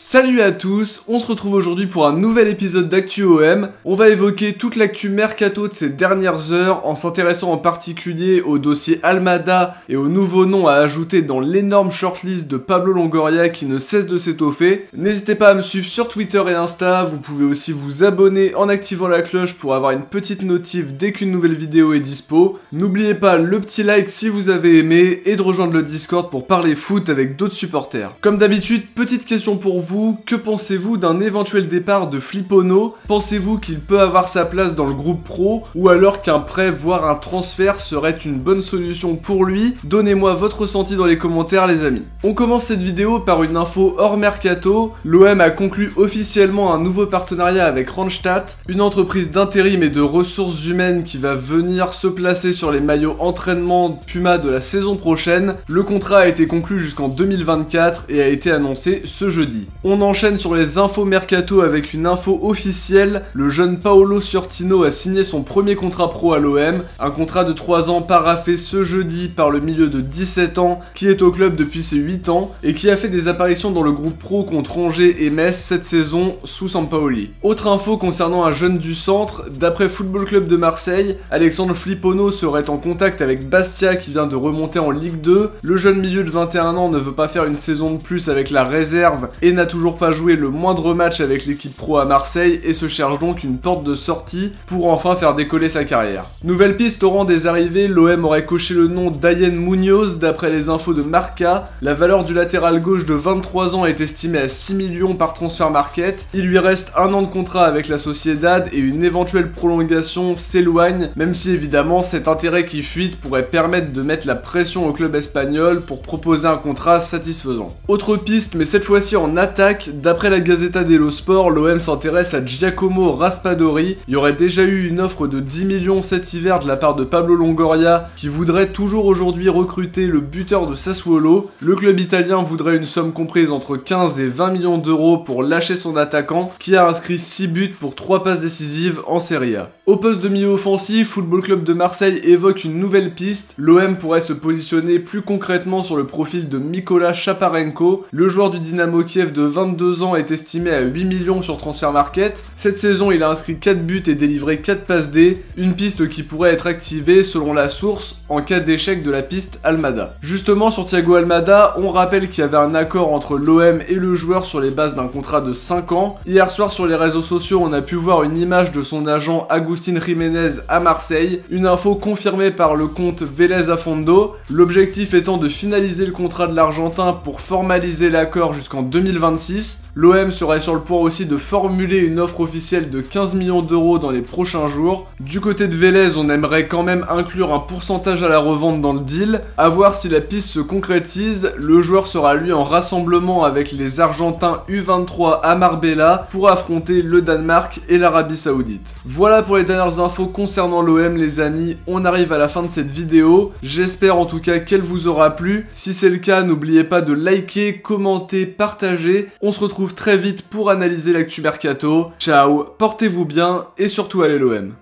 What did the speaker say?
Salut à tous, on se retrouve aujourd'hui pour un nouvel épisode d'Actu OM. On va évoquer toute l'actu mercato de ces dernières heures en s'intéressant en particulier au dossier Almada et aux nouveaux noms à ajouter dans l'énorme shortlist de Pablo Longoria qui ne cesse de s'étoffer. N'hésitez pas à me suivre sur Twitter et Insta, vous pouvez aussi vous abonner en activant la cloche pour avoir une petite notif dès qu'une nouvelle vidéo est dispo. N'oubliez pas le petit like si vous avez aimé et de rejoindre le Discord pour parler foot avec d'autres supporters. Comme d'habitude, petite question pour vous. Que pensez-vous d'un éventuel départ de Flipono? Pensez-vous qu'il peut avoir sa place dans le groupe pro ou alors qu'un prêt voire un transfert serait une bonne solution pour lui? Donnez-moi votre ressenti dans les commentaires les amis. On commence cette vidéo par une info hors mercato. L'OM a conclu officiellement un nouveau partenariat avec Randstad, une entreprise d'intérim et de ressources humaines qui va venir se placer sur les maillots entraînement Puma de la saison prochaine. Le contrat a été conclu jusqu'en 2024 et a été annoncé ce jeudi. On enchaîne sur les infos mercato avec une info officielle. Le jeune Paolo Sciortino a signé son premier contrat pro à l'OM, un contrat de 3 ans paraphé ce jeudi par le milieu de 17 ans qui est au club depuis ses 8 ans et qui a fait des apparitions dans le groupe pro contre Angers et Metz cette saison sous Sampaoli. Autre info concernant un jeune du centre, d'après Football Club de Marseille, Alexandre Flipono serait en contact avec Bastia qui vient de remonter en Ligue 2. Le jeune milieu de 21 ans ne veut pas faire une saison de plus avec la réserve et n'a toujours pas joué le moindre match avec l'équipe pro à Marseille et se cherche donc une porte de sortie pour enfin faire décoller sa carrière. Nouvelle piste au rang des arrivées, l'OM aurait coché le nom d'Ayen Munoz d'après les infos de Marca. La valeur du latéral gauche de 23 ans est estimée à 6 millions par transfert market. Il lui reste un an de contrat avec la Sociedad et une éventuelle prolongation s'éloigne, même si évidemment cet intérêt qui fuite pourrait permettre de mettre la pression au club espagnol pour proposer un contrat satisfaisant. Autre piste, mais cette fois-ci en attaque, d'après la Gazzetta dello Sport, l'OM s'intéresse à Giacomo Raspadori. Il y aurait déjà eu une offre de 10 millions cet hiver de la part de Pablo Longoria qui voudrait toujours aujourd'hui recruter le buteur de Sassuolo. Le club italien voudrait une somme comprise entre 15 et 20 millions d'euros pour lâcher son attaquant qui a inscrit 6 buts pour 3 passes décisives en Serie A. Au poste de milieu offensif, Football Club de Marseille évoque une nouvelle piste. L'OM pourrait se positionner plus concrètement sur le profil de Mikola Shaparenko. Le joueur du Dynamo Kiev de 22 ans est estimé à 8 millions sur Transfermarkt. Cette saison, il a inscrit 4 buts et délivré 4 passes D, une piste qui pourrait être activée selon la source en cas d'échec de la piste Almada. Justement, sur Thiago Almada, on rappelle qu'il y avait un accord entre l'OM et le joueur sur les bases d'un contrat de 5 ans. Hier soir, sur les réseaux sociaux, on a pu voir une image de son agent Agustín Jiménez à Marseille, une info confirmée par le compte Vélez a Fondo, l'objectif étant de finaliser le contrat de l'Argentin pour formaliser l'accord jusqu'en 2026. L'OM serait sur le point aussi de formuler une offre officielle de 15 millions d'euros dans les prochains jours. Du côté de Vélez, on aimerait quand même inclure un pourcentage à la revente dans le deal. À voir si la piste se concrétise, le joueur sera lui en rassemblement avec les Argentins U23 à Marbella pour affronter le Danemark et l'Arabie Saoudite. Voilà pour les dernières infos concernant l'OM les amis, on arrive à la fin de cette vidéo. J'espère en tout cas qu'elle vous aura plu. Si c'est le cas, n'oubliez pas de liker, commenter, partager. On se retrouve très vite pour analyser l'actu mercato. Ciao, portez-vous bien et surtout allez l'OM.